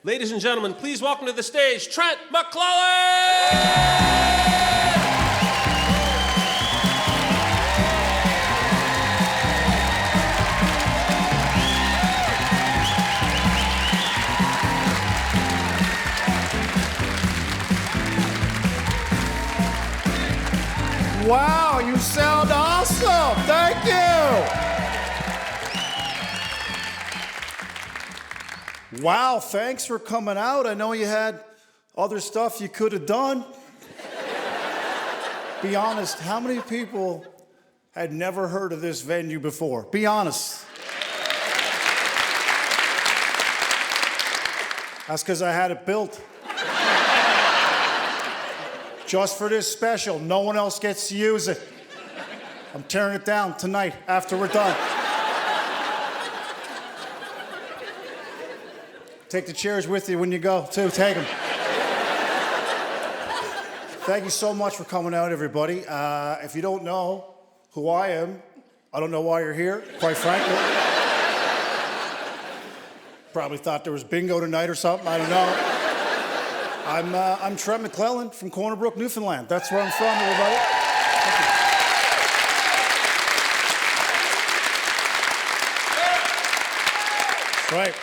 Ladies and gentlemen, please welcome to the stage, Trent McClellan! Wow, you sound awesome. Thank you. Wow, thanks for coming out. I know you had other stuff you could have done. Be honest, how many people had never heard of this venue before? Be honest. That's because I had it built. Just for this special, no one else gets to use it. I'm tearing it down tonight after we're done. Take the chairs with you when you go, too. Take them. Thank you so much for coming out, everybody. If you don't know who I am, I don't know why you're here, quite frankly. Probably thought there was bingo tonight or something, I don't know. I'm Trent McClellan from Corner Brook, Newfoundland. That's where I'm from, everybody. That's right.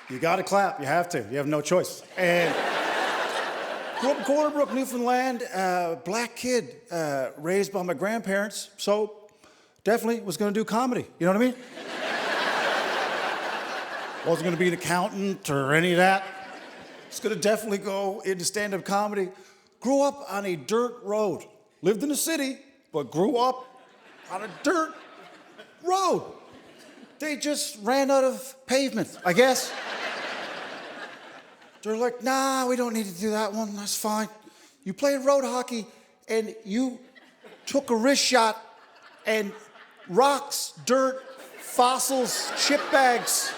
You gotta clap, you have to. You have no choice. And grew up in Corner Brook, Newfoundland, black kid, raised by my grandparents, so definitely was gonna do comedy, you know what I mean? Wasn't gonna be an accountant or any of that. Was gonna definitely go into stand-up comedy. Grew up on a dirt road. Lived in the city, but grew up on a dirt road. They just ran out of pavement, I guess. They're like, nah, we don't need to do that one, that's fine. You played road hockey and you took a wrist shot and rocks, dirt, fossils, chip bags.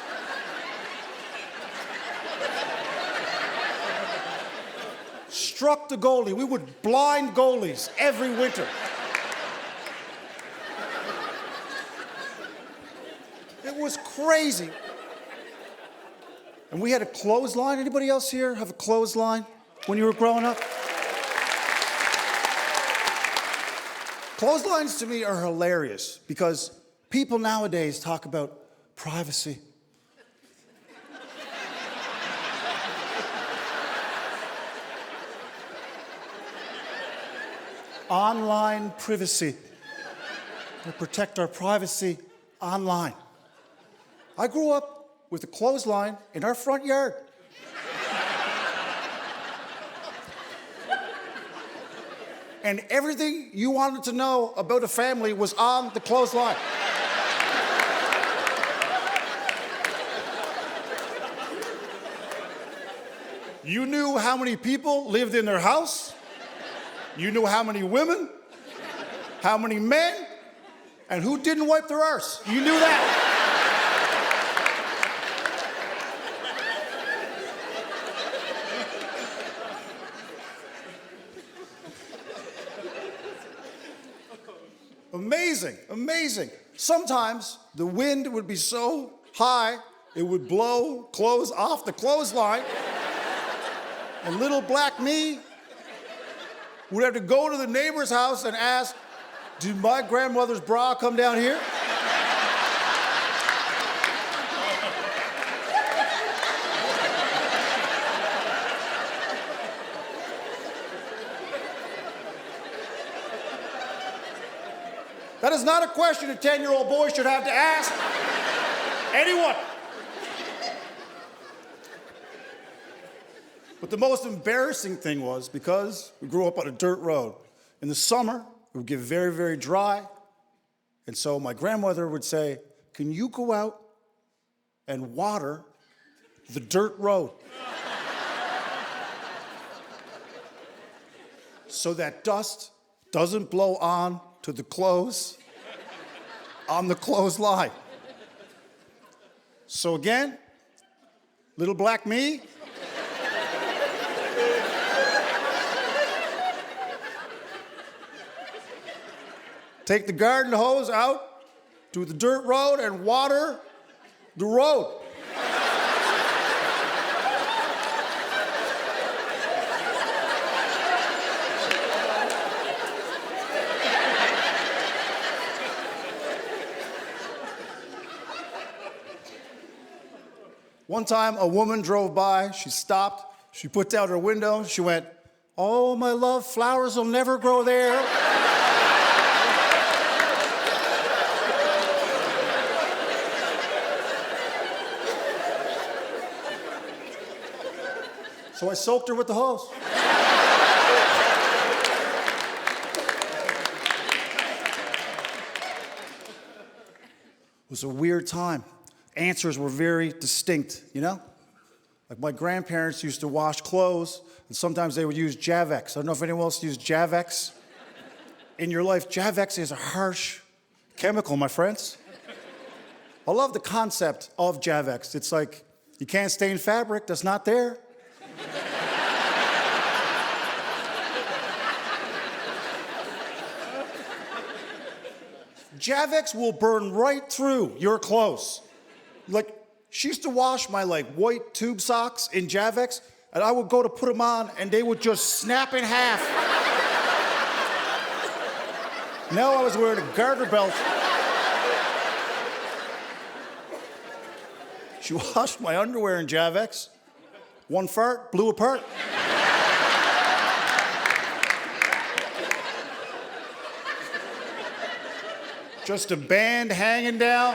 Struck the goalie. We would blind goalies every winter. It was crazy. And we had a clothesline. Anybody else here have a clothesline when you were growing up? Clotheslines to me are hilarious because people nowadays talk about privacy. Online privacy. We protect our privacy online. I grew up with a clothesline in our front yard. And everything you wanted to know about a family was on the clothesline. You knew how many people lived in their house. You knew how many women, how many men, and who didn't wipe their arse. You knew that. Amazing, amazing. Sometimes the wind would be so high, it would blow clothes off the clothesline, and little black me would have to go to the neighbor's house and ask, did my grandmother's bra come down here? That is not a question a 10-year-old boy should have to ask anyone. But the most embarrassing thing was, because we grew up on a dirt road, in the summer, it would get very, very dry. And so my grandmother would say, can you go out and water the dirt road? So that dust doesn't blow on to the clothes on the clothesline. So again, little black me, take the garden hose out to the dirt road and water the road. One time, a woman drove by. She stopped. She put down her window. She went, "Oh, my love, flowers will never grow there." So I soaked her with the hose. It was a weird time. Answers were very distinct, you know? Like my grandparents used to wash clothes, and sometimes they would use Javex. I don't know if anyone else used Javex. In your life, Javex is a harsh chemical, my friends. I love the concept of Javex. It's like, you can't stain fabric that's not there. Javex will burn right through your clothes. Like, she used to wash my white tube socks in Javex, and I would go to put them on, and they would just snap in half. Now I was wearing a garter belt. She washed my underwear in Javex. One fart, blew apart. Just a band hanging down.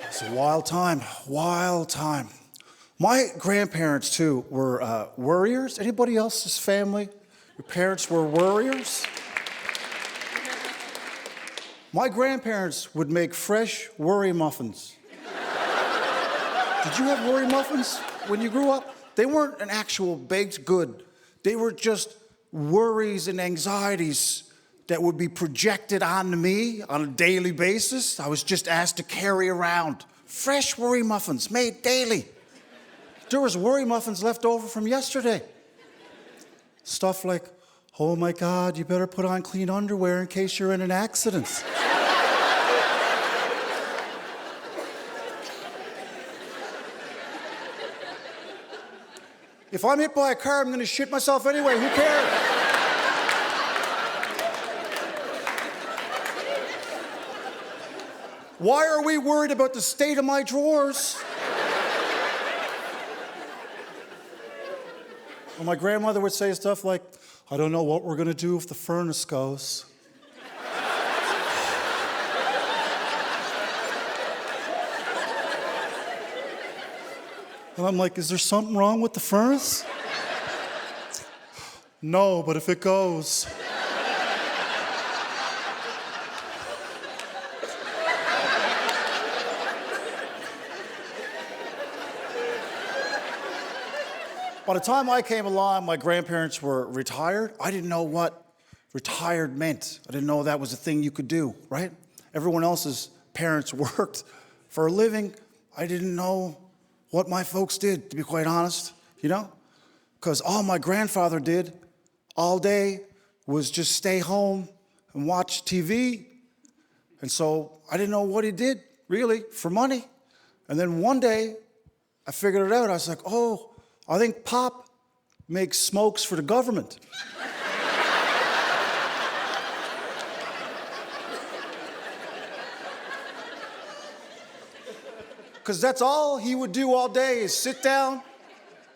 It's a wild time, wild time. My grandparents, too, were worriers. Anybody else's family? Your parents were worriers? My grandparents would make fresh worry muffins. Did you have worry muffins when you grew up? They weren't an actual baked good. They were just worries and anxieties that would be projected onto me on a daily basis. I was just asked to carry around fresh worry muffins made daily. There was worry muffins left over from yesterday. Stuff like, "Oh my God, you better put on clean underwear in case you're in an accident." If I'm hit by a car, I'm gonna shit myself anyway, who cares? Why are we worried about the state of my drawers? Well, my grandmother would say stuff like, "I don't know what we're gonna do if the furnace goes." And I'm like, "Is there something wrong with the furnace?" "No, but if it goes." By the time I came along, my grandparents were retired. I didn't know what retired meant. I didn't know that was a thing you could do, right? Everyone else's parents worked for a living. I didn't know what my folks did, to be quite honest, you know? Because all my grandfather did all day was just stay home and watch TV. And so I didn't know what he did, really, for money. And then one day, I figured it out. I was like, "Oh, I think Pop makes smokes for the government." Because that's all he would do all day is sit down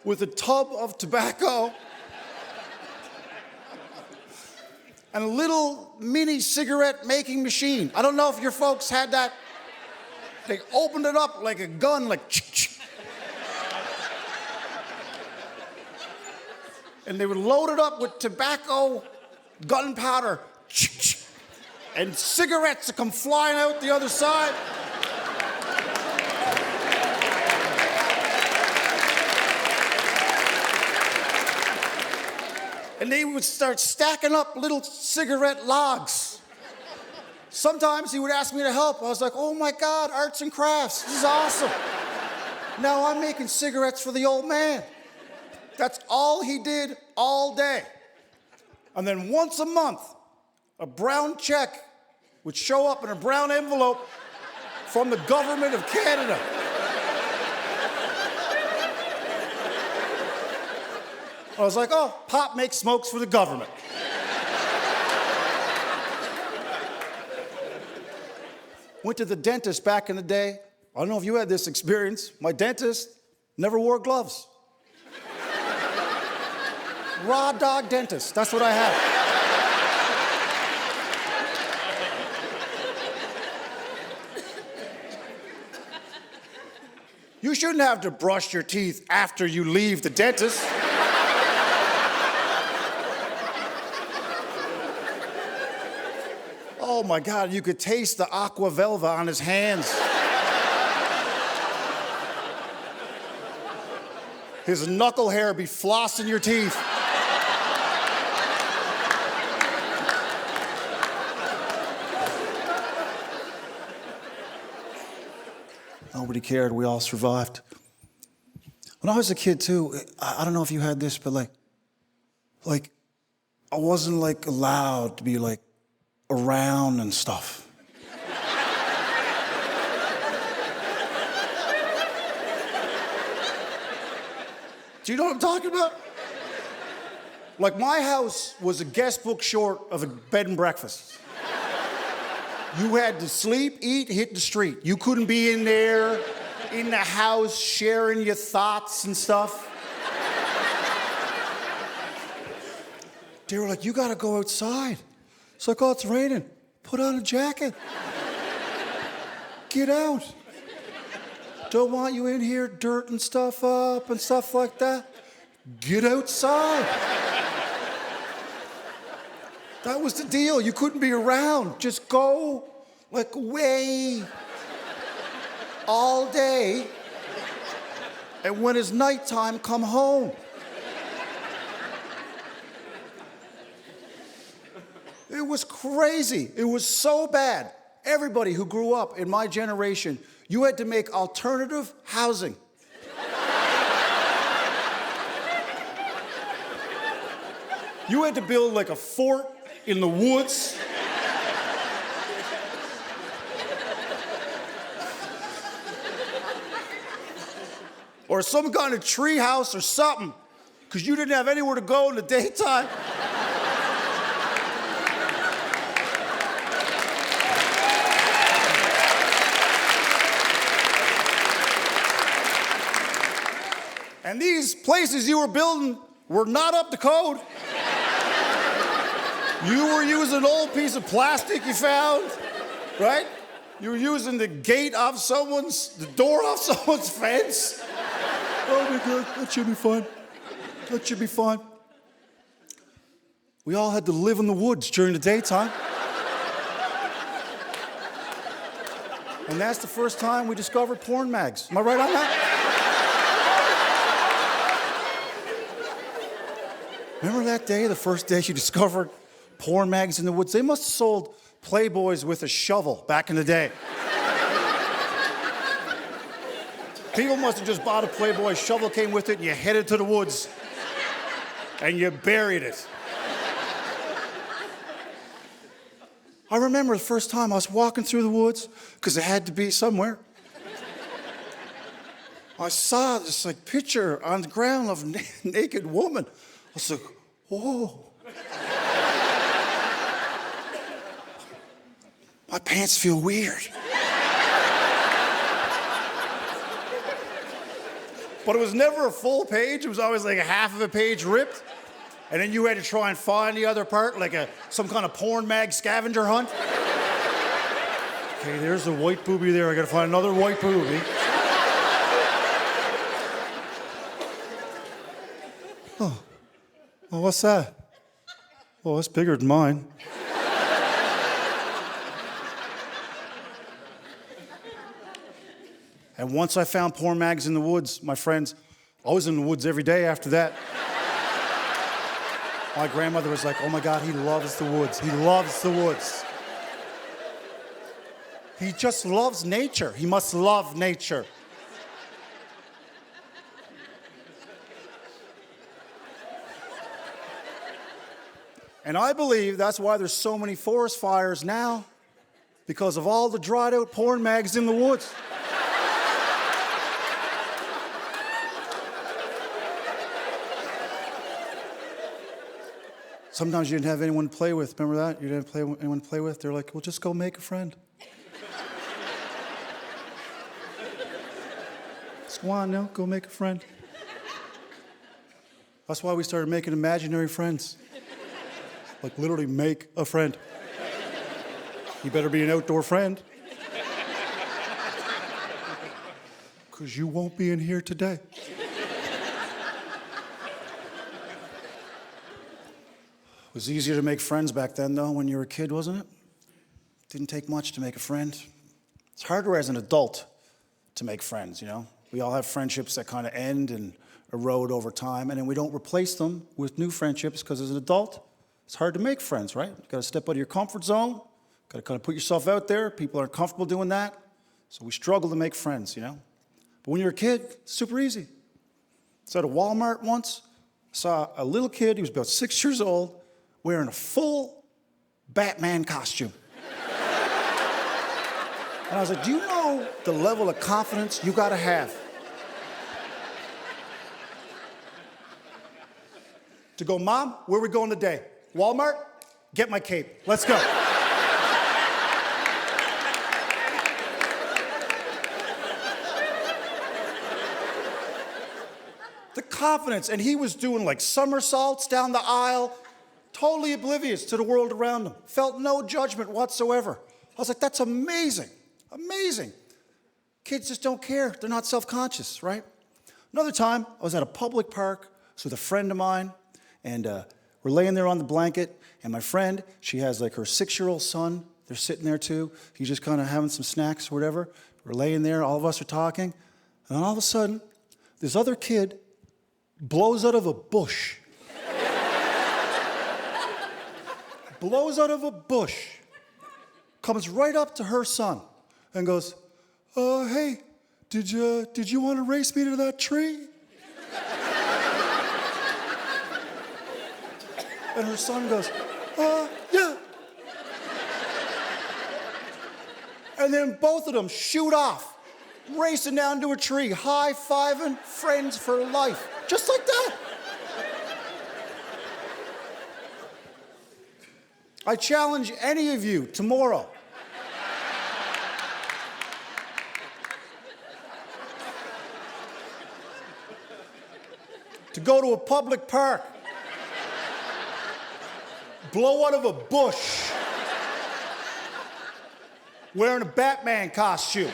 with a tub of tobacco and a little mini cigarette making machine. I don't know if your folks had that. They opened it up like a gun, like and they would load it up with tobacco, gunpowder, and cigarettes that come flying out the other side. And they would start stacking up little cigarette logs. Sometimes he would ask me to help. I was like, "Oh my God, arts and crafts, this is awesome." Now I'm making cigarettes for the old man. That's all he did all day. And then once a month, a brown check would show up in a brown envelope from the government of Canada. I was like, oh, Pop makes smokes for the government. Went to the dentist back in the day. I don't know if you had this experience. My dentist never wore gloves. Raw dog dentist, that's what I had. You shouldn't have to brush your teeth after you leave the dentist. Oh my God, you could taste the aqua velva on his hands. His knuckle hair be flossing your teeth. Nobody cared, we all survived. When I was a kid too, I don't know if you had this, but like I wasn't like allowed to be like around and stuff. Do you know what I'm talking about? Like my house was a guest book short of a bed and breakfast. You had to sleep, eat, hit the street. You couldn't be in there, in the house, sharing your thoughts and stuff. They were like, you gotta go outside. It's like, oh, it's raining. Put on a jacket. Get out. Don't want you in here dirting stuff up and stuff like that. Get outside. That was the deal. You couldn't be around. Just go, like, away all day. And when it's nighttime, come home. It was crazy. It was so bad. Everybody who grew up in my generation, you had to make alternative housing. You had to build like a fort in the woods. Or some kind of tree house or something, because you didn't have anywhere to go in the daytime. And these places you were building were not up to code. You were using an old piece of plastic you found, right? You were using the gate off the door off someone's fence. Oh my God, that should be fine. That should be fine. We all had to live in the woods during the daytime. And that's the first time we discovered porn mags. Am I right on that? Remember that day, the first day you discovered porn mags in the woods? They must have sold Playboys with a shovel back in the day. People must have just bought a Playboy, shovel came with it, and you headed to the woods. And you buried it. I remember the first time I was walking through the woods, because it had to be somewhere. I saw this like picture on the ground of a naked woman. I was like, whoa. My pants feel weird. But it was never a full page. It was always like a half of a page ripped. And then you had to try and find the other part, like some kind of porn mag scavenger hunt. Okay, there's a white boobie there. I gotta find another white boobie. Oh, what's that? Oh, that's bigger than mine. And once I found porn mags in the woods, my friends, I was in the woods every day after that. My grandmother was like, oh my God, he loves the woods. He loves the woods. He just loves nature. He must love nature. And I believe that's why there's so many forest fires now, because of all the dried out porn mags in the woods. Sometimes you didn't have anyone to play with. Remember that? You didn't have anyone to play with? They're like, well, just go make a friend. Just go on now, go make a friend. That's why we started making imaginary friends. Like literally make a friend. You better be an outdoor friend. Because you won't be in here today. It was easier to make friends back then, though, when you were a kid, wasn't it? Didn't take much to make a friend. It's harder as an adult to make friends, you know? We all have friendships that kind of end and erode over time, and then we don't replace them with new friendships because as an adult, it's hard to make friends, right? You gotta step out of your comfort zone, gotta kind of put yourself out there. People aren't comfortable doing that, so we struggle to make friends, you know? But when you're a kid, it's super easy. I was at a Walmart once, saw a little kid, he was about 6 years old, wearing a full Batman costume. And I was like, do you know the level of confidence you gotta have to go, Mom, where are we going today? Walmart? Get my cape. Let's go. The confidence, and he was doing like somersaults down the aisle, totally oblivious to the world around him, felt no judgment whatsoever. I was like, that's amazing, amazing. Kids just don't care, they're not self-conscious, right? Another time, I was at a public park, I was with a friend of mine, and we're laying there on the blanket, and my friend, she has like her 6-year-old son, they're sitting there too, he's just kind of having some snacks or whatever. We're laying there, all of us are talking, and then all of a sudden, this other kid blows out of a bush. Blows out of a bush, comes right up to her son and goes, hey, did you want to race me to that tree? And her son goes, yeah. And then both of them shoot off, racing down to a tree, high-fiving, friends for life, just like that. I challenge any of you tomorrow to go to a public park, blow out of a bush, wearing a Batman costume,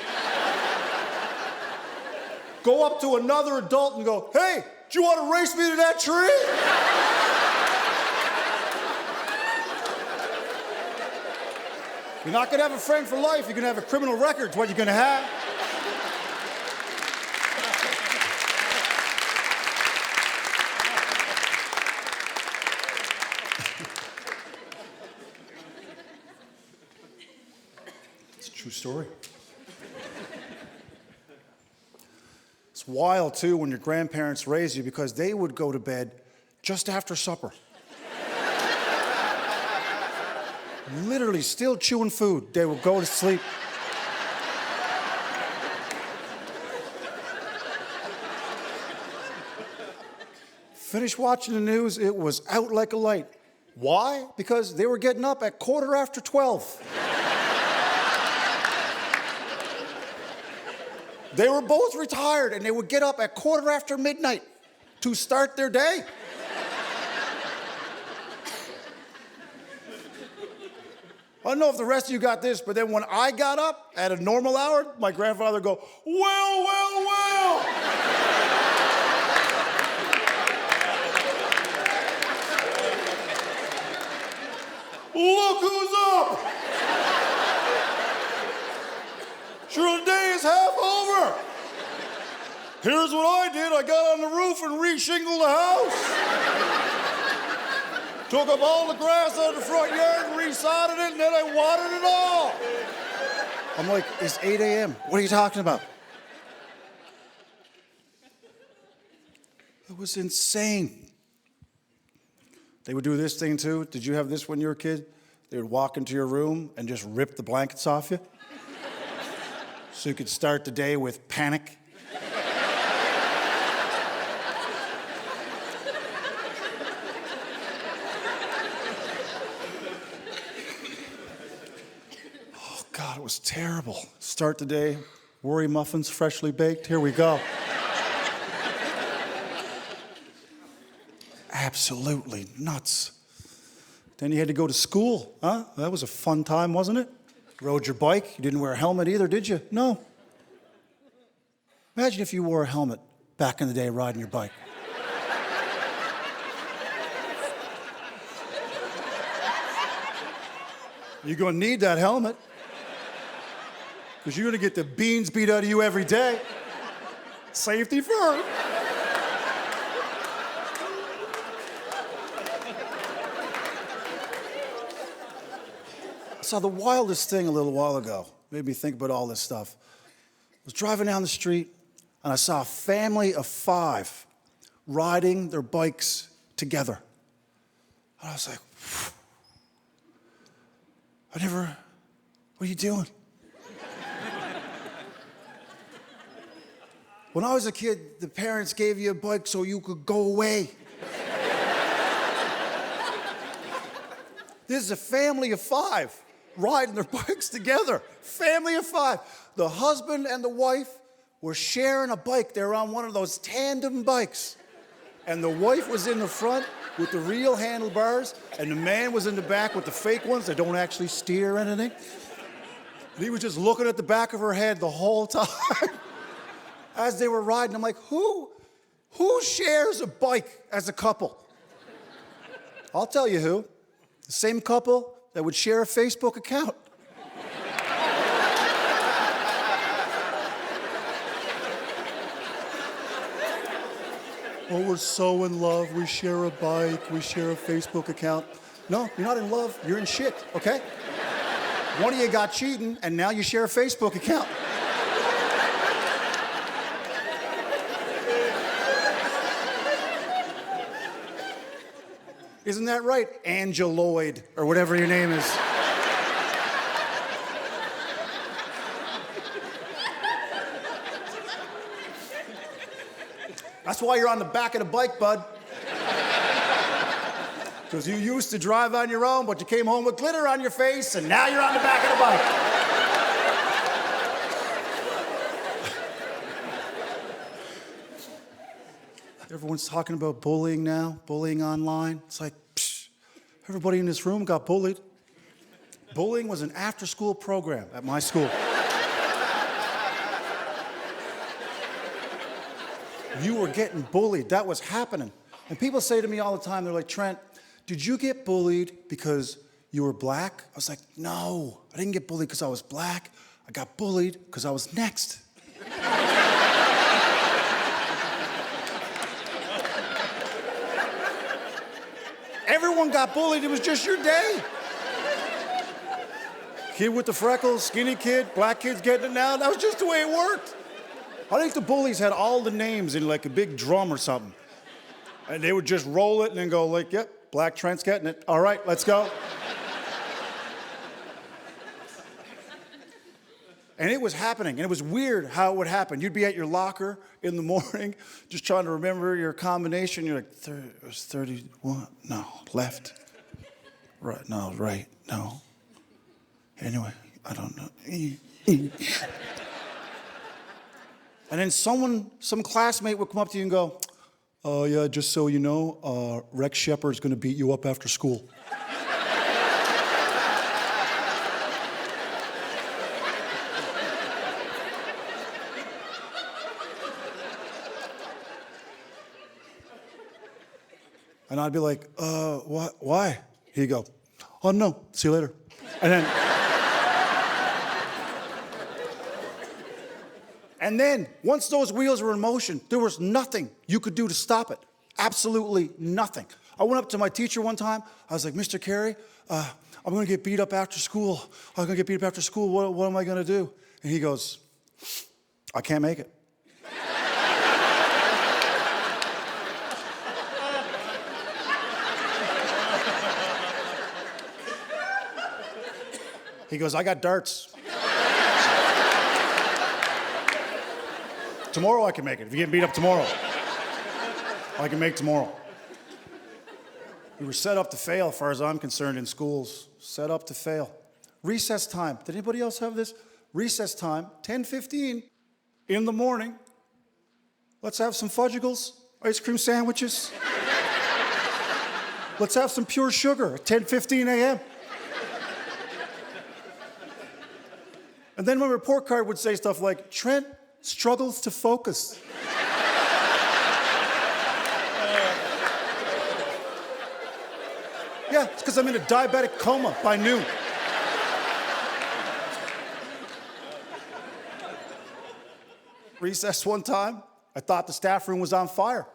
go up to another adult and go, hey, do you want to race me to that tree? You're not going to have a friend for life. You're going to have a criminal record. It's what you're going to have. It's a true story. It's wild, too, when your grandparents raised you because they would go to bed just after supper. Literally still chewing food. They would go to sleep. Finished watching the news, it was out like a light. Why? Because they were getting up at 12:15. They were both retired and they would get up at midnight to start their day. I don't know if the rest of you got this, but then when I got up at a normal hour, my grandfather would go, well, well, well. Look who's up. Sure, the day is half over. Here's what I did. I got on the roof and re-shingled the house. Took up all the grass out of the front yard and re-sodded it, and then I watered it all. I'm like, it's 8 a.m. What are you talking about? It was insane. They would do this thing too. Did you have this when you were a kid? They would walk into your room and just rip the blankets off you. So you could start the day with panic. God, it was terrible. Start the day, worry muffins, freshly baked. Here we go. Absolutely nuts. Then you had to go to school, huh? That was a fun time, wasn't it? Rode your bike. You didn't wear a helmet either, did you? No. Imagine if you wore a helmet back in the day riding your bike. You're going to need that helmet because you're going to get the beans beat out of you every day. Safety first. I saw the wildest thing a little while ago. Made me think about all this stuff. I was driving down the street and I saw a family of 5 riding their bikes together. And I was like, what are you doing? When I was a kid, the parents gave you a bike so you could go away. This is a family of 5 riding their bikes together. Family of 5. The husband and the wife were sharing a bike. They were on one of those tandem bikes. And the wife was in the front with the real handlebars, and the man was in the back with the fake ones that don't actually steer or anything. And he was just looking at the back of her head the whole time as they were riding. I'm like, who shares a bike as a couple? I'll tell you who. The same couple that would share a Facebook account. Oh, we're so in love. We share a bike. We share a Facebook account. No, you're not in love. You're in shit, okay? One of you got cheating, and now you share a Facebook account. Isn't that right, Angeloid, or whatever your name is? That's why you're on the back of the bike, bud. Because you used to drive on your own, but you came home with glitter on your face, and now you're on the back of the bike. Everyone's talking about bullying now, bullying online. It's like, psh, everybody in this room got bullied. Bullying was an after-school program at my school. You were getting bullied. That was happening. And people say to me all the time, they're like, Trent, did you get bullied because you were black? I was like, no, I didn't get bullied because I was black. I got bullied because I was next. Everyone got bullied. It was just your day. Kid with the freckles, skinny kid, black kids getting it now. That was just the way it worked. I think the bullies had all the names in like a big drum or something. And they would just roll it and then go like, yep, Black Trent's getting it. All right, let's go. And it was happening, and it was weird how it would happen. You'd be at your locker in the morning just trying to remember your combination. You're like, it was 31, no, left, right, no, right, no. Anyway, I don't know. And then some classmate would come up to you and go, oh, yeah, just so you know, Rex Shepard's going to beat you up after school. And I'd be like, what? Why? He'd go, oh, no, see you later. And then, once those wheels were in motion, there was nothing you could do to stop it. Absolutely nothing. I went up to my teacher one time. I was like, Mr. Carey, I'm going to get beat up after school. I'm going to get beat up after school. What am I going to do? And he goes, I can't make it. He goes, I got darts. Tomorrow I can make it. If you get beat up tomorrow, I can make tomorrow. We were set up to fail, as far as I'm concerned, in schools. Set up to fail. recess time. Did anybody else have this? Recess time, 10:15 in the morning. Let's have some fudgicles, ice cream sandwiches. Let's have some pure sugar at 10:15 a.m. And then my report card would say stuff like, Trent struggles to focus. Yeah, it's because I'm in a diabetic coma by noon. Recess one time, I thought the staff room was on fire.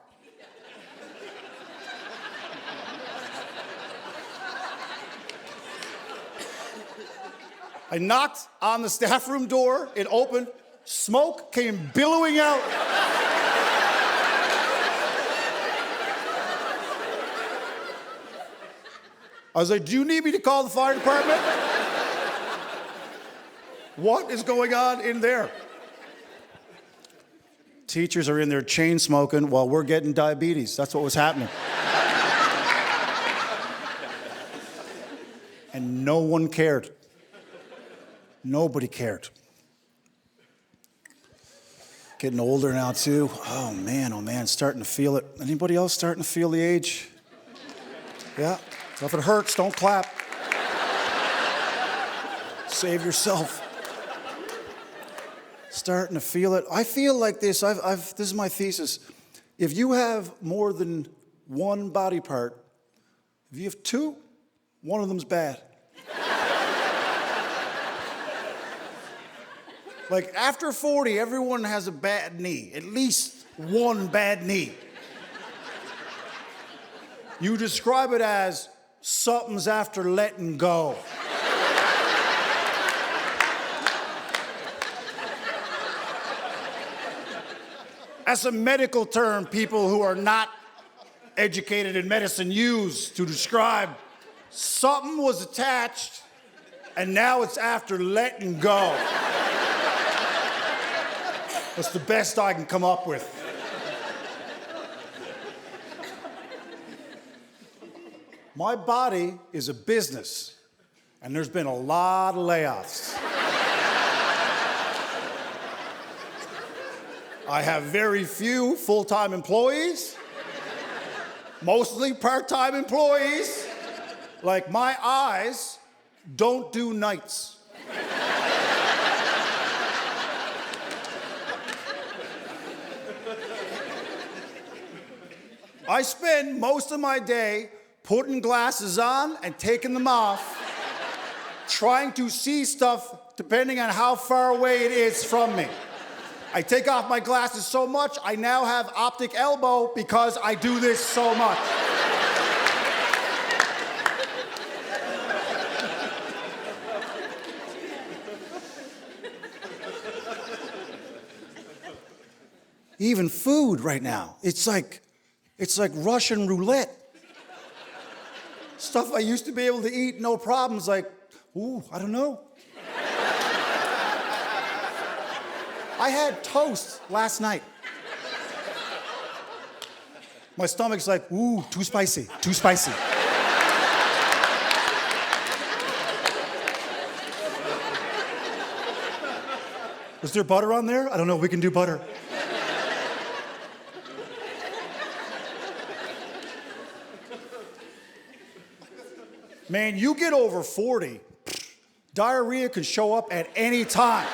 I knocked on the staff room door, it opened, smoke came billowing out. I was like, do you need me to call the fire department? What is going on in there? Teachers are in there chain smoking while we're getting diabetes. That's what was happening. And no one cared. Nobody cared. Getting older now, too. Oh, man, starting to feel it. Anybody else starting to feel the age? Yeah. So if it hurts, don't clap. Save yourself. Starting to feel it. I feel like this. This is my thesis. If you have more than one body part, if you have two, one of them's bad. Like after 40, everyone has a bad knee. At least one bad knee. You describe it as something's after letting go. That's a medical term people who are not educated in medicine use to describe something was attached and now it's after letting go. That's the best I can come up with. My body is a business, and there's been a lot of layoffs. I have very few full-time employees, mostly part-time employees. Like my eyes don't do nights. I spend most of my day putting glasses on and taking them off, trying to see stuff depending on how far away it is from me. I take off my glasses so much, I now have optic elbow because I do this so much. Even food right now, it's like Russian roulette. Stuff I used to be able to eat, no problems, like, ooh, I don't know. I had toast last night. My stomach's like, ooh, too spicy, too spicy. Was there butter on there? I don't know, we can do butter. Man, you get over 40, diarrhea can show up at any time.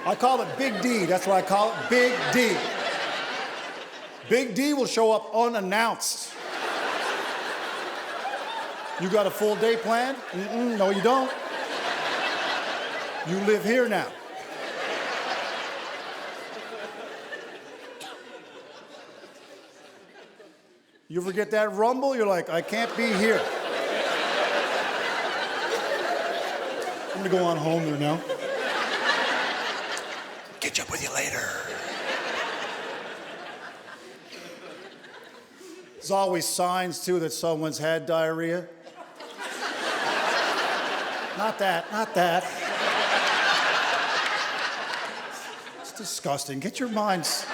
I call it Big D, that's what I call it, Big D. Big D will show up unannounced. You got a full day planned? No, you don't. You live here now. You ever get that rumble? You're like, I can't be here. I'm gonna go on home there now. Catch up with you later. There's always signs, too, that someone's had diarrhea. Not that, not that. It's disgusting. Get your minds...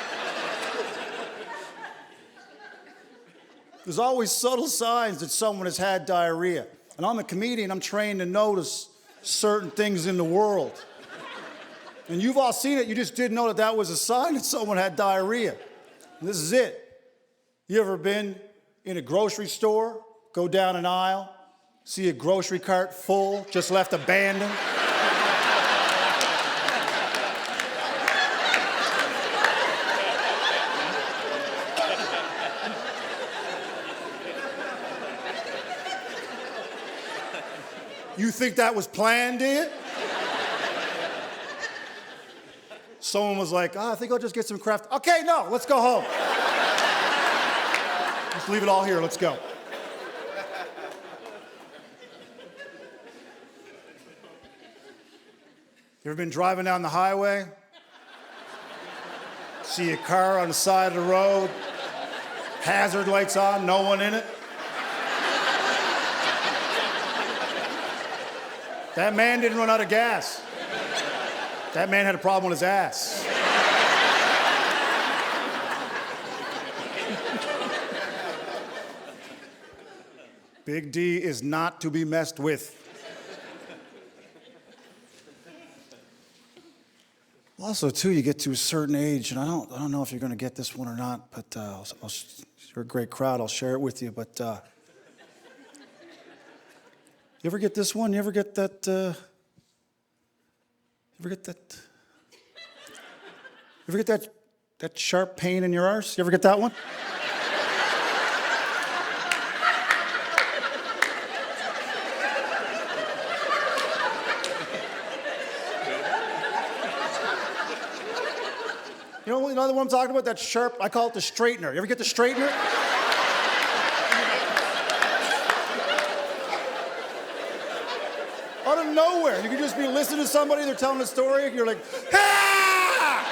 There's always subtle signs that someone has had diarrhea. And I'm a comedian, I'm trained to notice certain things in the world. And you've all seen it, you just didn't know that that was a sign that someone had diarrhea. And this is it. You ever been in a grocery store, go down an aisle, see a grocery cart full, just left abandoned? You think that was planned, do you? Someone was like, I think I'll just get some craft. Okay, no, let's go home. Let's leave it all here, let's go. You ever been driving down the highway? See a car on the side of the road, hazard lights on, no one in it? That man didn't run out of gas. That man had a problem with his ass. Big D is not to be messed with. Also, too, you get to a certain age, and I don't know if you're going to get this one or not, but you're a great crowd. I'll share it with you, but you ever get this one? You ever get that? You ever get that sharp pain in your arse? You ever get that one? You know the one I'm talking about? That sharp, I call it the straightener. You ever get the straightener? Out of nowhere. You can just be listening to somebody, they're telling a story, you're like, ah!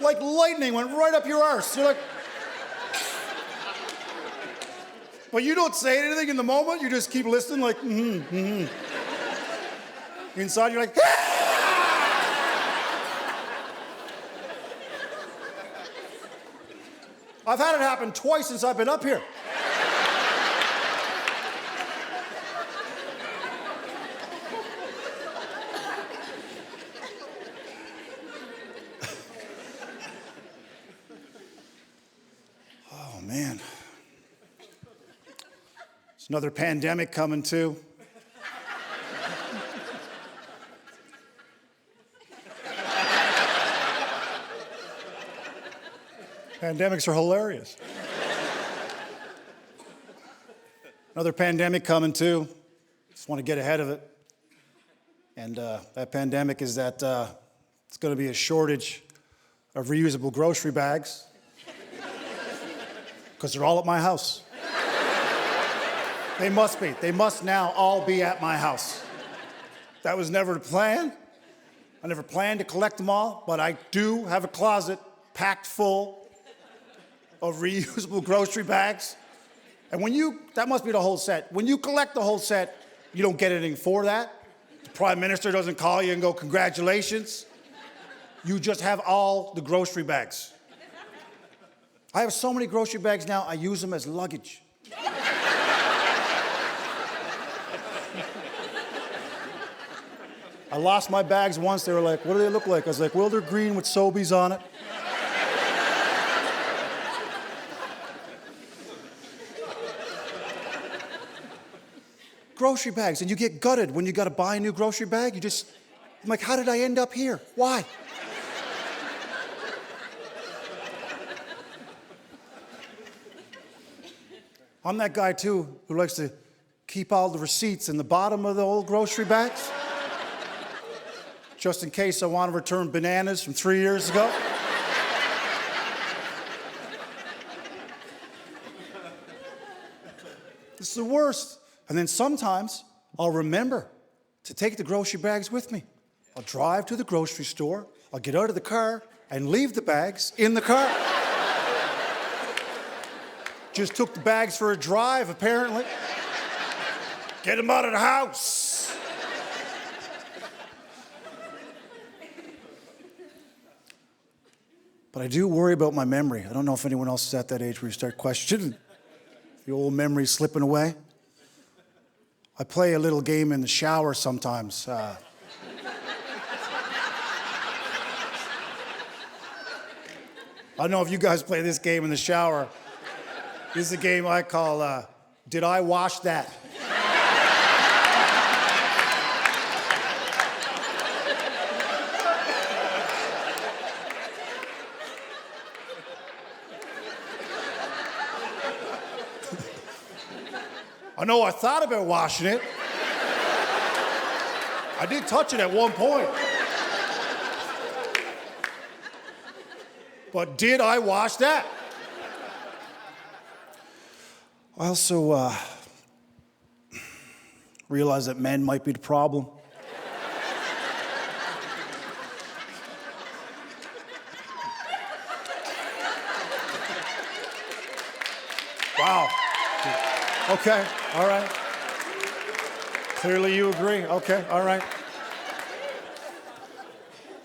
Like lightning went right up your arse. You're like, but you don't say anything in the moment, you just keep listening like, Inside you're like, ah! I've had it happen twice since I've been up here. Oh, man. There's another pandemic coming, too. Pandemics are hilarious. Another pandemic coming too. Just want to get ahead of it. And that pandemic is that it's going to be a shortage of reusable grocery bags because they're all at my house. They must be. They must now all be at my house. That was never the plan. I never planned to collect them all, but I do have a closet packed full of reusable grocery bags. And that must be the whole set. When you collect the whole set, you don't get anything for that. The Prime Minister doesn't call you and go, congratulations. You just have all the grocery bags. I have so many grocery bags now, I use them as luggage. I lost my bags once, they were like, what do they look like? I was like, well, they're green with Sobeys on it. Grocery bags, and you get gutted when you got to buy a new grocery bag. I'm like, how did I end up here? Why? I'm that guy too who likes to keep all the receipts in the bottom of the old grocery bags, just in case I want to return bananas from 3 years ago. This is the worst. And then sometimes I'll remember to take the grocery bags with me. I'll drive to the grocery store, I'll get out of the car and leave the bags in the car. Just took the bags for a drive, apparently. Get them out of the house. But I do worry about my memory. I don't know if anyone else is at that age where you start questioning the old memory slipping away. I play a little game in the shower sometimes. I don't know if you guys play this game in the shower. This is a game I call, Did I Wash That? I know I thought about washing it. I did touch it at one point. But did I wash that? I also realized that men might be the problem. Wow. Okay, all right. Clearly you agree. Okay, all right.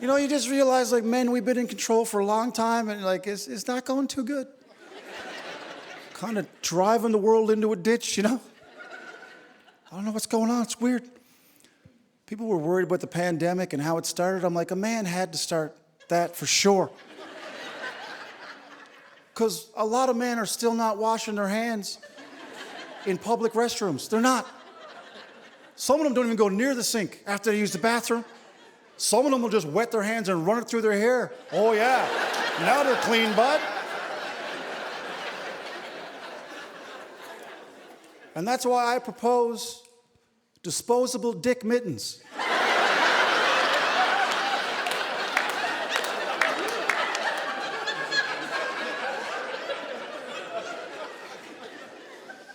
You know, you just realize, like, men, we've been in control for a long time, and, like, it's not going too good. Kind of driving the world into a ditch, you know? I don't know what's going on. It's weird. People were worried about the pandemic and how it started. I'm like, a man had to start that for sure. Because a lot of men are still not washing their hands in public restrooms. They're not. Some of them don't even go near the sink after they use the bathroom. Some of them will just wet their hands and run it through their hair. Oh, yeah. Now they're clean, bud. And that's why I propose disposable dick mittens.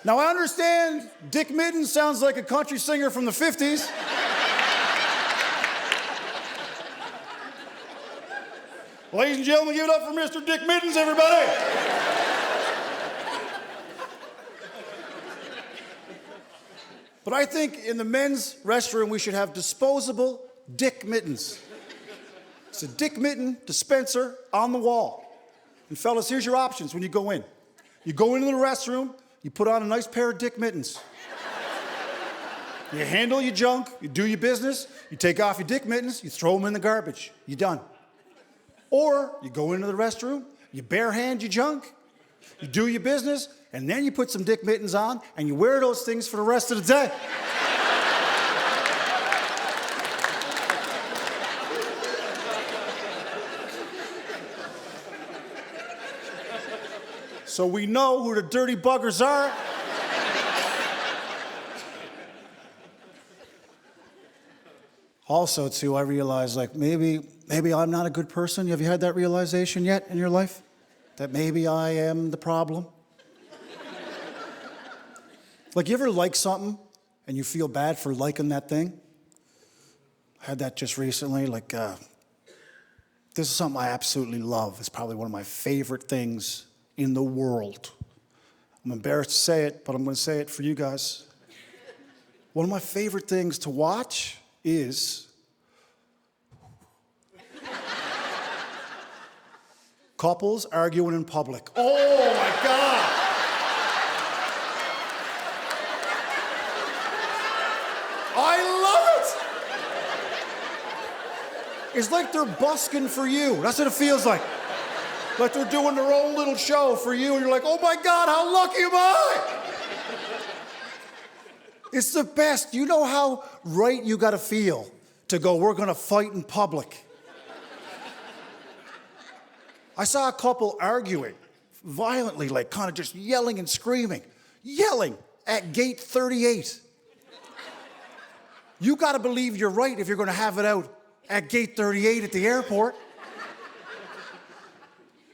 Now, I understand Dick Mittens sounds like a country singer from the 50s. Ladies and gentlemen, give it up for Mr. Dick Mittens, everybody. But I think in the men's restroom, we should have disposable dick mittens. It's a dick mitten dispenser on the wall. And fellas, here's your options when you go in. You go into the restroom, you put on a nice pair of dick mittens. You handle your junk, you do your business, you take off your dick mittens, you throw them in the garbage. You're done. Or you go into the restroom, you barehand your junk, you do your business, and then you put some dick mittens on, and you wear those things for the rest of the day. So we know who the dirty buggers are. Also, too, I realized, like, maybe I'm not a good person. Have you had that realization yet in your life? That maybe I am the problem? Like, you ever like something and you feel bad for liking that thing? I had that just recently. Like, this is something I absolutely love. It's probably one of my favorite things in the world. I'm embarrassed to say it, but I'm going to say it for you guys. One of my favorite things to watch is couples arguing in public. Oh my God! I love it! It's like they're busking for you. That's what it feels like. Like they're doing their own little show for you, and you're like, oh my God, how lucky am I? It's the best. You know how right you gotta feel to go, we're gonna fight in public. I saw a couple arguing violently, like kind of just yelling and screaming, yelling at gate 38. You gotta believe you're right if you're gonna have it out at gate 38 at the airport.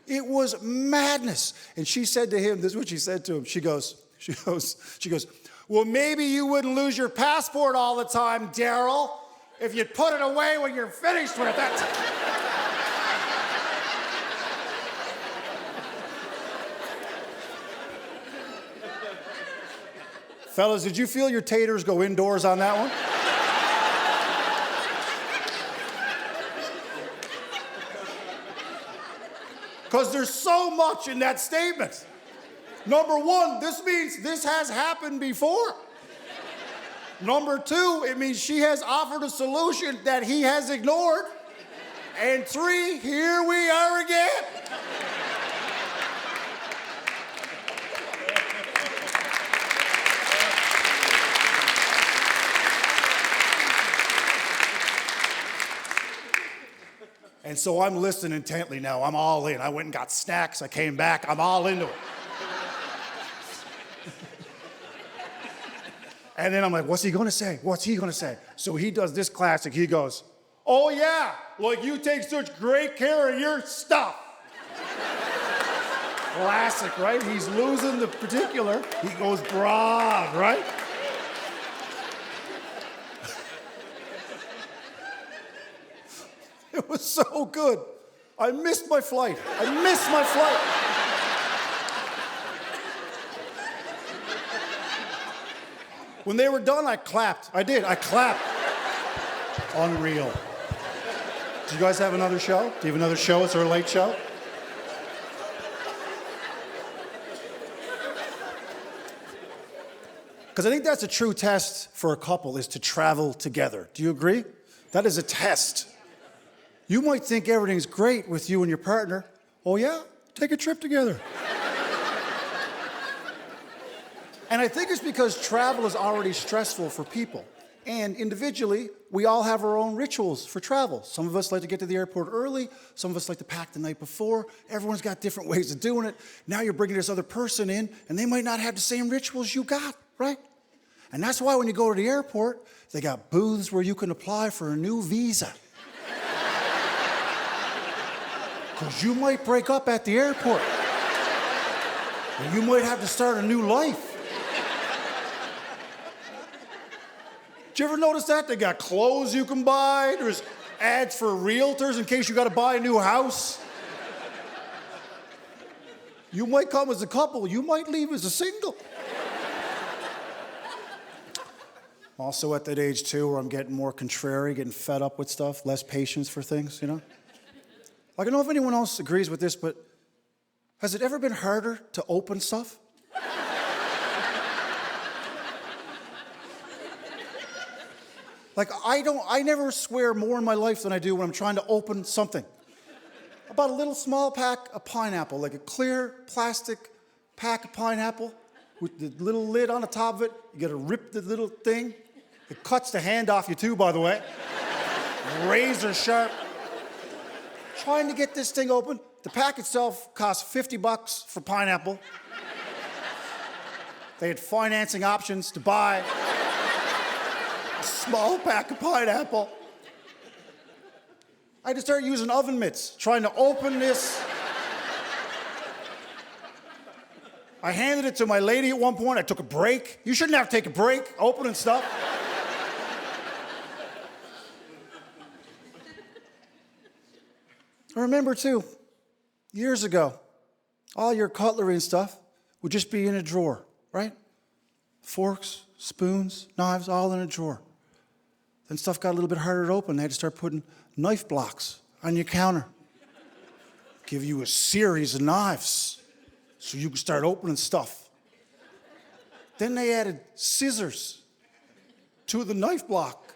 It was madness. And she said to him, this is what she said to him. She goes, well, maybe you wouldn't lose your passport all the time, Daryl, if you'd put it away when you're finished with it. Fellas, did you feel your taters go indoors on that one? Because there's so much in that statement. Number one, this means this has happened before. Number two, it means she has offered a solution that he has ignored. And three, here we are again. And so I'm listening intently now. I'm all in. I went and got snacks. I came back. I'm all into it. And then I'm like, what's he gonna say? What's he gonna say? So he does this classic. He goes, oh yeah, like you take such great care of your stuff. Classic, right? He's losing the particular. He goes broad, right? It was so good. I missed my flight. When they were done, I clapped. I clapped. Unreal. Do you guys have another show? Do you have another show? Is there a late show? Because I think that's a true test for a couple, is to travel together. Do you agree? That is a test. You might think everything's great with you and your partner. Oh yeah? Take a trip together. And I think it's because travel is already stressful for people. And individually, we all have our own rituals for travel. Some of us like to get to the airport early. Some of us like to pack the night before. Everyone's got different ways of doing it. Now you're bringing this other person in, and they might not have the same rituals you got, right? And that's why when you go to the airport, they got booths where you can apply for a new visa. Because you might break up at the airport. And you might have to start a new life. Did you ever notice that? They got clothes you can buy. There's ads for realtors in case you got to buy a new house. You might come as a couple. You might leave as a single. I'm also at that age, too, where I'm getting more contrary, getting fed up with stuff, less patience for things, you know? Like, I don't know if anyone else agrees with this, but has it ever been harder to open stuff? Like, I never swear more in my life than I do when I'm trying to open something. About a little small pack of pineapple, like a clear plastic pack of pineapple with the little lid on the top of it. You gotta rip the little thing. It cuts the hand off you too, by the way. Razor sharp. Trying to get this thing open. The pack itself cost $50 for pineapple. They had financing options to buy a small pack of pineapple. I had to start using oven mitts, trying to open this. I handed it to my lady at one point. I took a break. You shouldn't have to take a break opening stuff. I remember, too, years ago, all your cutlery and stuff would just be in a drawer, right? Forks, spoons, knives, all in a drawer. Then stuff got a little bit harder to open. They had to start putting knife blocks on your counter. Give you a series of knives so you can start opening stuff. Then they added scissors to the knife block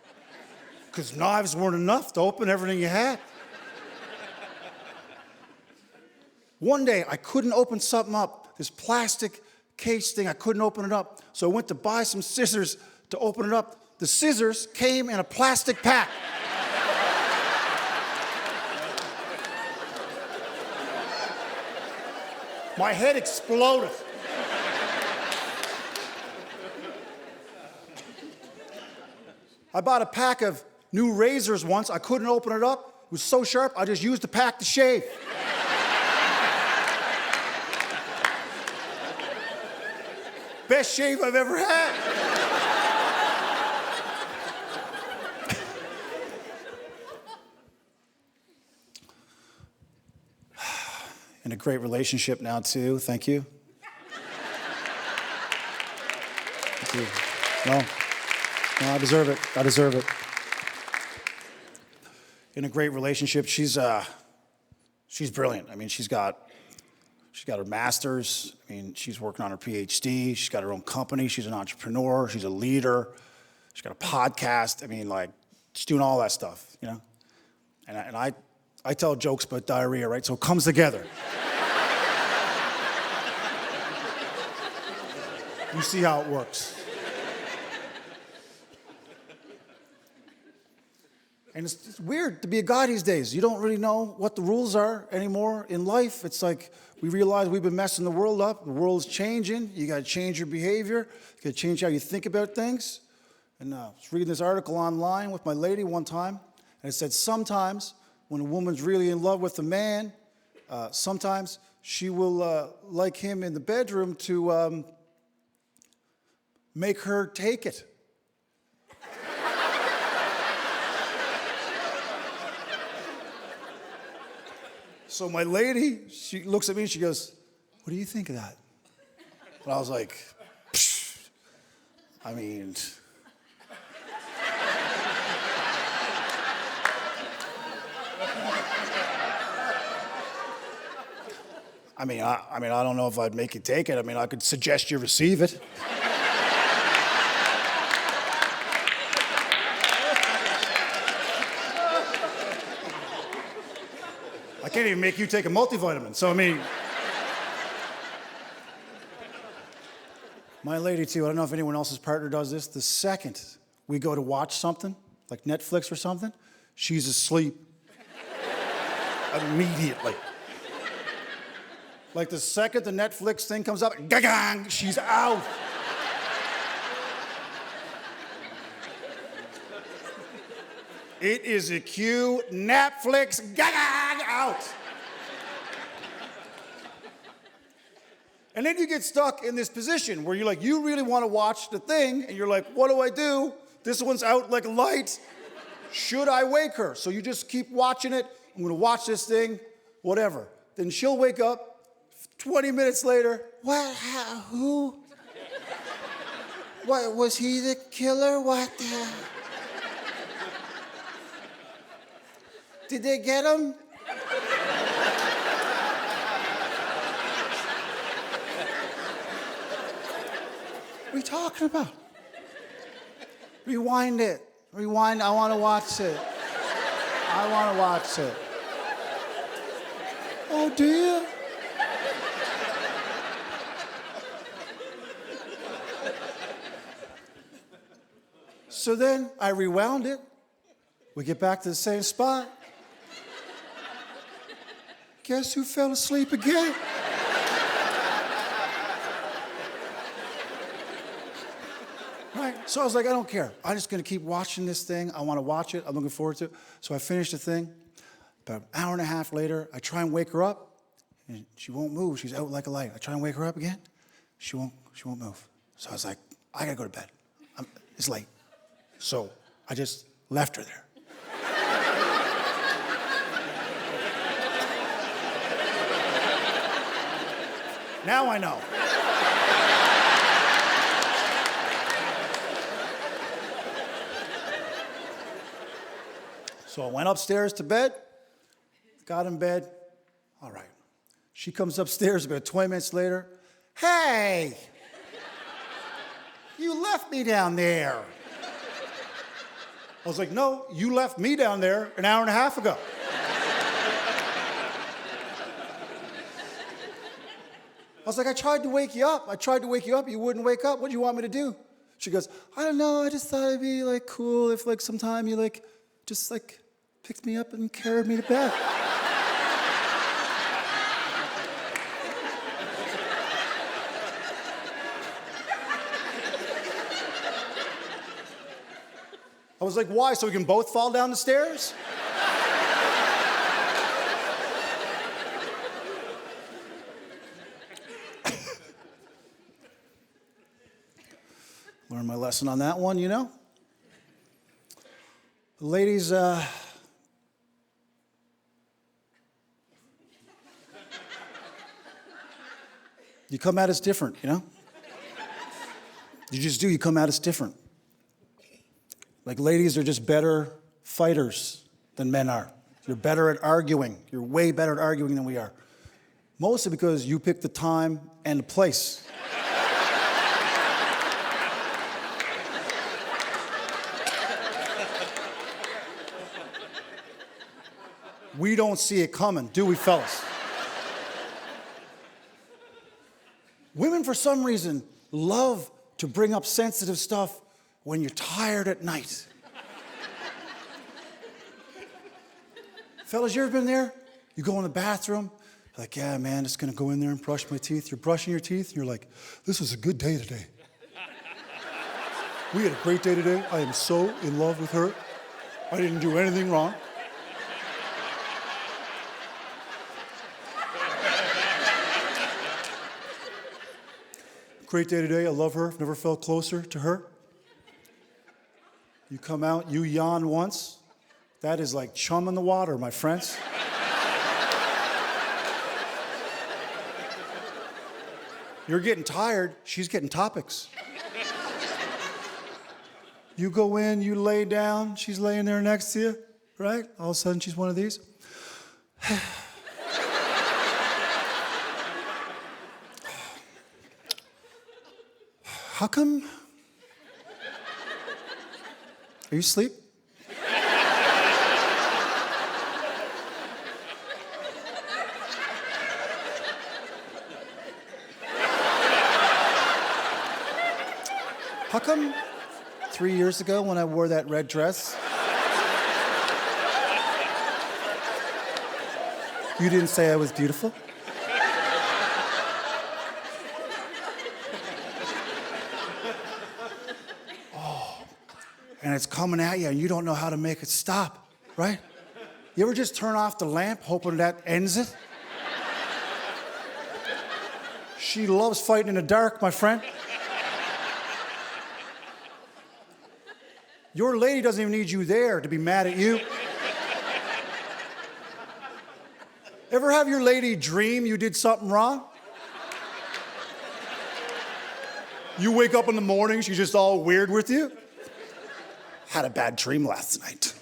because knives weren't enough to open everything you had. One day, I couldn't open something up, this plastic case thing, I couldn't open it up. So I went to buy some scissors to open it up. The scissors came in a plastic pack. My head exploded. I bought a pack of new razors once. I couldn't open it up. It was so sharp, I just used the pack to shave. Best shave I've ever had. In a great relationship now, too. Thank you. Thank you. No, I deserve it. I deserve it. In a great relationship, she's brilliant. I mean, she's got She's got her master's. I mean, she's working on her PhD. She's got her own company. She's an entrepreneur. She's a leader. She's got a podcast. I mean, like, she's doing all that stuff, you know? And I tell jokes about diarrhea, right? So it comes together. You see how it works. And it's weird to be a guy these days. You don't really know what the rules are anymore in life. It's like we realize we've been messing the world up. The world's changing. You got to change your behavior. You got to change how you think about things. And I was reading this article online with my lady one time, and it said sometimes when a woman's really in love with a man, sometimes she will like him in the bedroom to make her take it. So my lady, she looks at me and she goes, "What do you think of that?" And I was like, "Psh, I mean, I don't know if I'd make you take it. I mean, I could suggest you receive it." I can't even make you take a multivitamin. So, I mean, my lady, too, I don't know if anyone else's partner does this. The second we go to watch something, like Netflix or something, she's asleep immediately. Like the second the Netflix thing comes up, gang, she's out. It is a cue, Netflix, gang, out. And then you get stuck in this position where you're like, you really want to watch the thing, and you're like, what do I do? This one's out like a light. Should I wake her? So you just keep watching it. I'm going to watch this thing, whatever. Then she'll wake up 20 minutes later. What? How, who? What, was he the killer? What? Did they get him? What are you talking about? Rewind it. Rewind. I want to watch it. I want to watch it. Oh, do you? So then I rewound it. We get back to the same spot. Guess who fell asleep again? Right? So I was like, I don't care. I'm just going to keep watching this thing. I want to watch it. I'm looking forward to it. So I finished the thing. About an hour and a half later, I try and wake her up, and she won't move. She's out like a light. I try and wake her up again. She won't move. So I was like, I got to go to bed. It's late. So I just left her there. Now I know. So I went upstairs to bed, got in bed. All right. She comes upstairs about 20 minutes later. Hey, you left me down there. I was like, no, you left me down there an hour and a half ago. I was like, I tried to wake you up. You wouldn't wake up. What do you want me to do? She goes, I don't know. I just thought it'd be like cool if like sometime you like just like picked me up and carried me to bed. I was like, why? So we can both fall down the stairs? Learned my lesson on that one, you know? Ladies, you come at us different, you know? You just do, you come at us different. Like ladies are just better fighters than men are. You're better at arguing. You're way better at arguing than we are. Mostly because you picked the time and the place. We don't see it coming, do we, fellas? Women, for some reason, love to bring up sensitive stuff when you're tired at night. Fellas, you ever been there? You go in the bathroom, you're like, yeah, man, just gonna go in there and brush my teeth. You're brushing your teeth, and you're like, this was a good day today. We had a great day today. I am so in love with her. I didn't do anything wrong. Great day today. I love her. I've never felt closer to her. You come out, you yawn once. That is like chum in the water, my friends. You're getting tired. She's getting topics. You go in, you lay down. She's laying there next to you, right? All of a sudden, she's one of these. How come? Are you asleep? How come 3 years ago when I wore that red dress, you didn't say I was beautiful? And it's coming at you and you don't know how to make it stop, right? You ever just turn off the lamp hoping that ends it? She loves fighting in the dark, my friend. Your lady doesn't even need you there to be mad at you. Ever have your lady dream you did something wrong? You wake up in the morning, she's just all weird with you. Had a bad dream last night.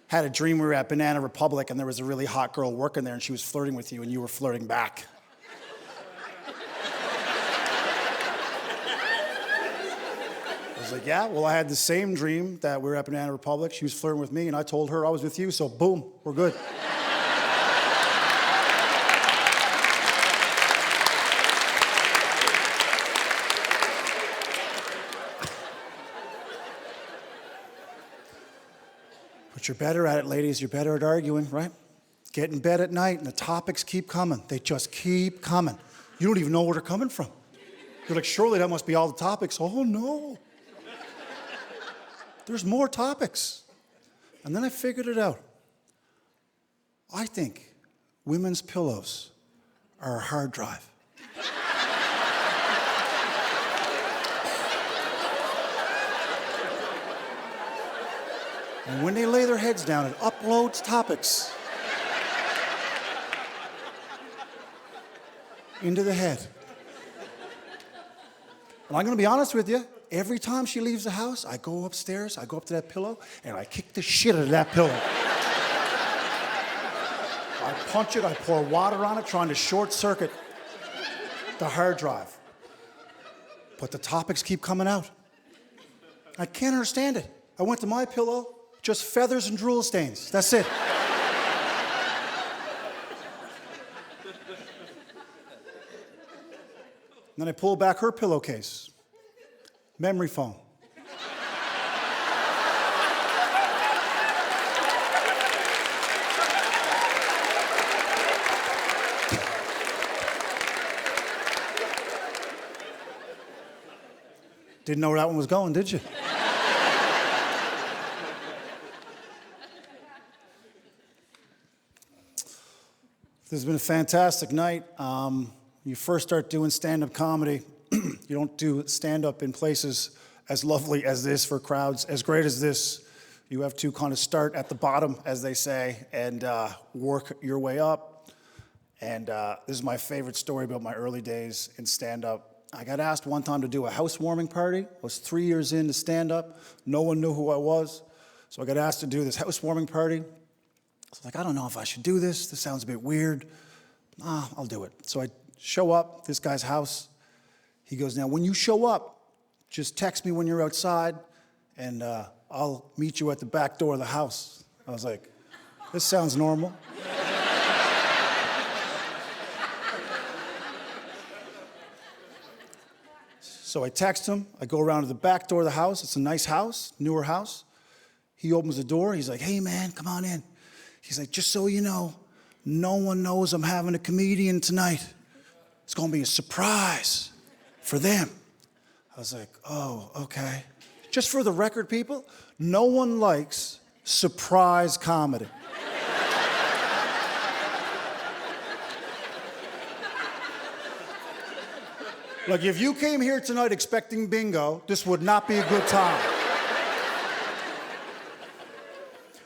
Had a dream we were at Banana Republic and there was a really hot girl working there and she was flirting with you and you were flirting back. I was like, yeah, well, I had the same dream that we were at Banana Republic. She was flirting with me and I told her I was with you, so boom, we're good. But you're better at it, ladies. You're better at arguing, right? Get in bed at night and the topics keep coming. They just keep coming. You don't even know where they're coming from. You're like, surely that must be all the topics. Oh, no. There's more topics. And then I figured it out. I think women's pillows are a hard drive. And when they lay their heads down, it uploads topics into the head. And I'm gonna be honest with you, every time she leaves the house, I go upstairs, I go up to that pillow, and I kick the shit out of that pillow. I punch it, I pour water on it, trying to short circuit the hard drive. But the topics keep coming out. I can't understand it. I went to my pillow, just feathers and drool stains. That's it. And then I pull back her pillowcase. Memory foam. Didn't know where that one was going, did you? This has been a fantastic night. You first start doing stand-up comedy. You don't do stand-up in places as lovely as this for crowds as great as this. You have to kind of start at the bottom, as they say, and work your way up. And this is my favorite story about my early days in stand-up. I got asked one time to do a housewarming party. I was 3 years into stand-up. No one knew who I was. So I got asked to do this housewarming party. So I was like, I don't know if I should do this. This sounds a bit weird. I'll do it. So I show up, this guy's house. He goes, now when you show up, just text me when you're outside, and I'll meet you at the back door of the house. I was like, this sounds normal. So I text him. I go around to the back door of the house. It's a nice house, newer house. He opens the door. He's like, hey, man, come on in. He's like, just so you know, no one knows I'm having a comedian tonight. It's going to be a surprise for them. I was like, oh, okay. Just for the record, people, no one likes surprise comedy. Like, if you came here tonight expecting bingo, this would not be a good time.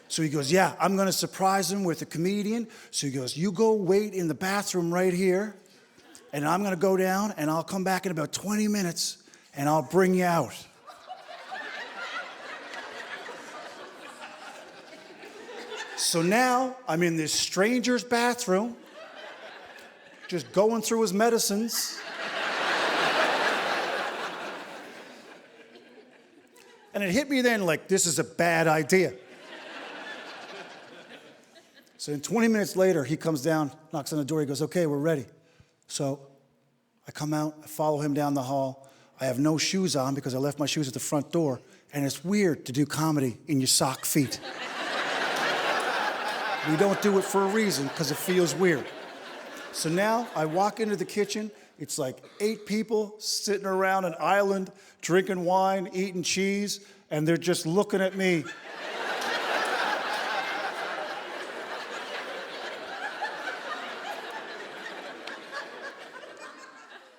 So he goes, yeah, I'm going to surprise him with a comedian. So he goes, you go wait in the bathroom right here, and I'm going to go down, and I'll come back in about 20 minutes, and I'll bring you out. So now I'm in this stranger's bathroom, just going through his medicines. And it hit me then like, this is a bad idea. So 20 minutes later, he comes down, knocks on the door, he goes, okay, we're ready. So I come out, I follow him down the hall. I have no shoes on because I left my shoes at the front door, and it's weird to do comedy in your sock feet. We don't do it for a reason, because it feels weird. So now I walk into the kitchen. It's like 8 people sitting around an island, drinking wine, eating cheese, and they're just looking at me.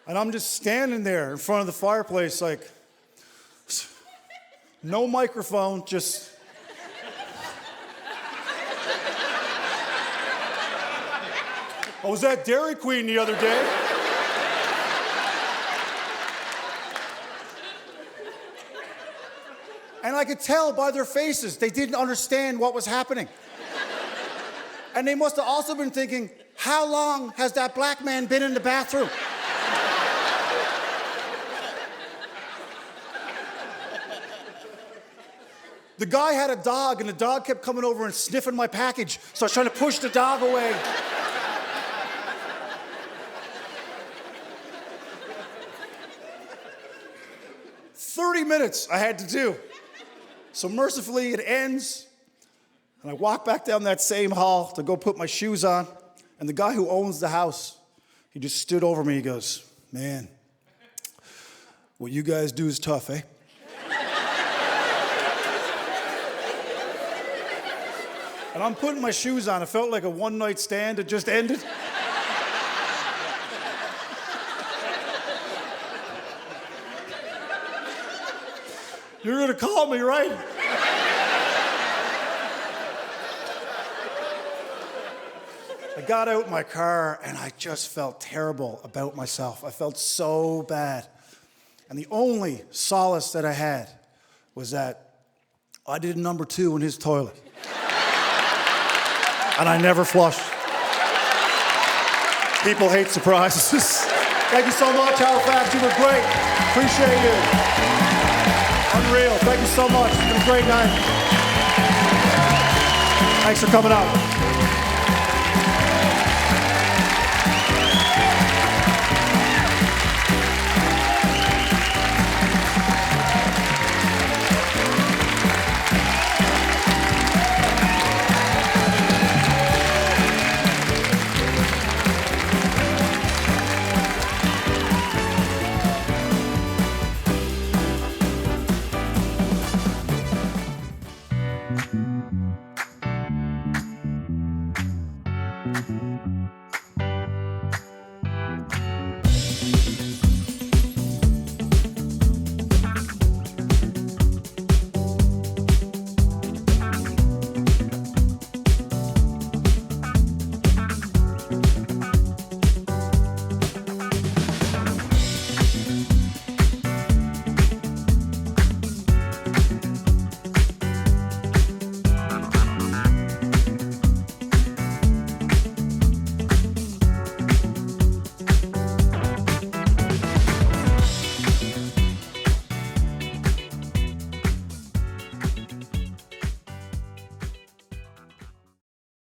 And I'm just standing there in front of the fireplace, like, no microphone, just... I was at Dairy Queen the other day. And I could tell by their faces, they didn't understand what was happening. And they must have also been thinking, how long has that black man been in the bathroom? The guy had a dog, and the dog kept coming over and sniffing my package, so I was trying to push the dog away. 30 minutes I had to do. So mercifully, it ends, and I walk back down that same hall to go put my shoes on, and the guy who owns the house, he just stood over me. He goes, man, what you guys do is tough, eh? And I'm putting my shoes on. It felt like a one-night stand had just ended. You're gonna call me, right? I got out my car and I just felt terrible about myself. I felt so bad. And the only solace that I had was that I did number 2 in his toilet. And I never flushed. People hate surprises. Thank you so much, Halifax. You were great. Appreciate you. Unreal. Thank you so much. It's been a great night. Thanks for coming out.